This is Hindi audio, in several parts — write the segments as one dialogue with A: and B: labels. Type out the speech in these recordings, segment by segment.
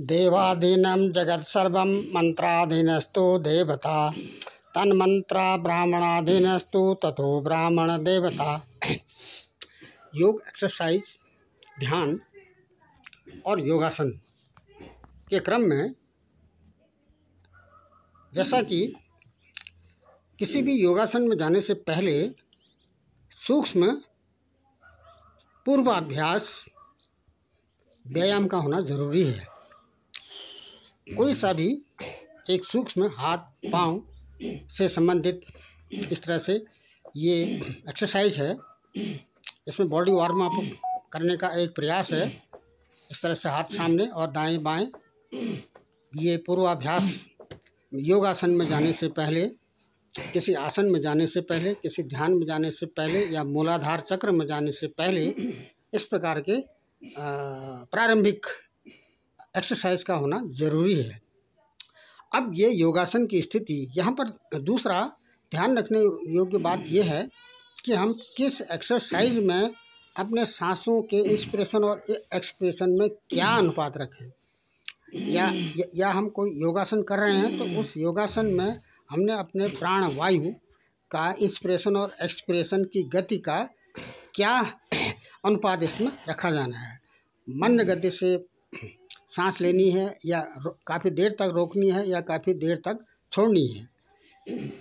A: देवाधीनं जगत्सर्वं मंत्राधीनस्तु देवता तन्मंत्रा ब्राह्मणाधीनस्तु ततो ब्राह्मण देवता। योग एक्सरसाइज, ध्यान और योगासन के क्रम में जैसा कि किसी भी योगासन में जाने से पहले सूक्ष्म पूर्वाभ्यास व्यायाम का होना जरूरी है। कोई सा भी एक सूक्ष्म हाथ पांव से संबंधित इस तरह से ये एक्सरसाइज है, इसमें बॉडी वार्म अप करने का एक प्रयास है। इस तरह से हाथ सामने और दाएं बाएं, ये पूर्वाभ्यास योगासन में जाने से पहले, किसी आसन में जाने से पहले, किसी ध्यान में जाने से पहले या मूलाधार चक्र में जाने से पहले इस प्रकार के प्रारंभिक एक्सरसाइज का होना जरूरी है। अब ये योगासन की स्थिति, यहाँ पर दूसरा ध्यान रखने योग्य बात यह है कि हम किस एक्सरसाइज में अपने सांसों के इंस्पिरेशन और एक्सप्रेशन में क्या अनुपात रखें। या हम कोई योगासन कर रहे हैं तो उस योगासन में हमने अपने प्राण वायु का इंस्पिरेशन और एक्सप्रेशन की गति का क्या अनुपात इसमें रखा जाना है। मंद गति से सांस लेनी है या काफ़ी देर तक रोकनी है या काफ़ी देर तक छोड़नी है।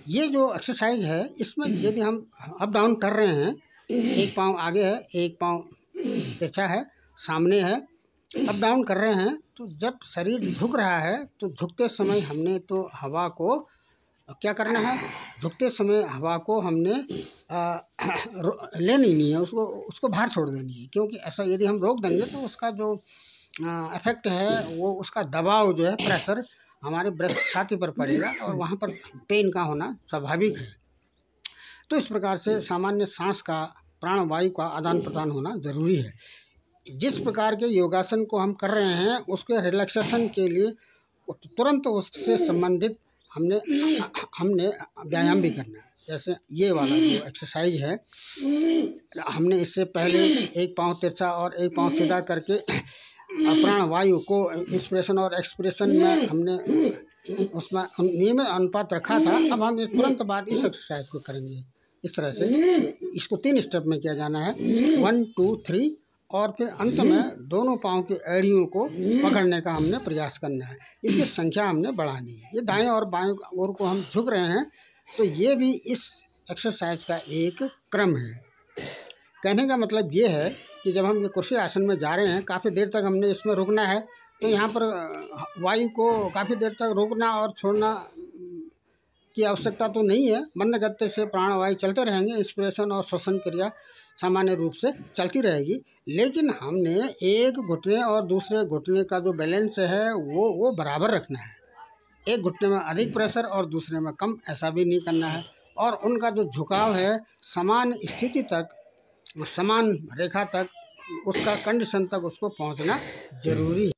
A: ये जो एक्सरसाइज है इसमें यदि हम अप डाउन कर रहे हैं, एक पाँव आगे है, एक पाँव पीछे है, सामने है, अप डाउन कर रहे हैं, तो जब शरीर झुक रहा है तो झुकते समय हमने तो हवा को क्या करना है, झुकते समय हवा को हमने लेनी नहीं है, उसको बाहर छोड़ देनी है। क्योंकि ऐसा यदि हम रोक देंगे तो उसका जो इफेक्ट है वो, उसका दबाव जो है, प्रेशर हमारे ब्रेस्ट छाती पर पड़ेगा और वहाँ पर पेन का होना स्वाभाविक है। तो इस प्रकार से सामान्य सांस का, प्राण वायु का आदान प्रदान होना जरूरी है। जिस प्रकार के योगासन को हम कर रहे हैं उसके रिलैक्सेशन के लिए तुरंत उससे संबंधित हमने व्यायाम भी करना है। जैसे ये वाला जो एक्सरसाइज है, हमने इससे पहले एक पाँव तिरछा और एक पाँव सीधा करके प्राण वायु को इंस्पिरेशन और एक्सप्रेशन में हमने उसमें नियमित अनुपात रखा था। अब हम इस तुरंत बाद इस एक्सरसाइज को करेंगे। इस तरह से इसको 3 स्टेप में किया जाना है, 1 2 3, और फिर अंत में दोनों पाँव की एड़ियों को पकड़ने का हमने प्रयास करना है। इसकी संख्या हमने बढ़ानी है। ये दाएं और बाएं ओर को हम झुक रहे हैं तो ये भी इस एक्सरसाइज का एक क्रम है। कहने का मतलब ये है कि जब हम ये कुर्सी आसन में जा रहे हैं, काफ़ी देर तक हमने इसमें रुकना है, तो यहाँ पर वायु को काफ़ी देर तक रोकना और छोड़ना की आवश्यकता तो नहीं है। मंद गति से प्राण वायु चलते रहेंगे, इंस्पिरेशन और श्वसन क्रिया सामान्य रूप से चलती रहेगी। लेकिन हमने एक घुटने और दूसरे घुटने का जो बैलेंस है वो बराबर रखना है। एक घुटने में अधिक प्रेशर और दूसरे में कम, ऐसा भी नहीं करना है। और उनका जो झुकाव है समान स्थिति तक, समान रेखा तक, उसका कंडीशन तक उसको पहुंचना जरूरी है।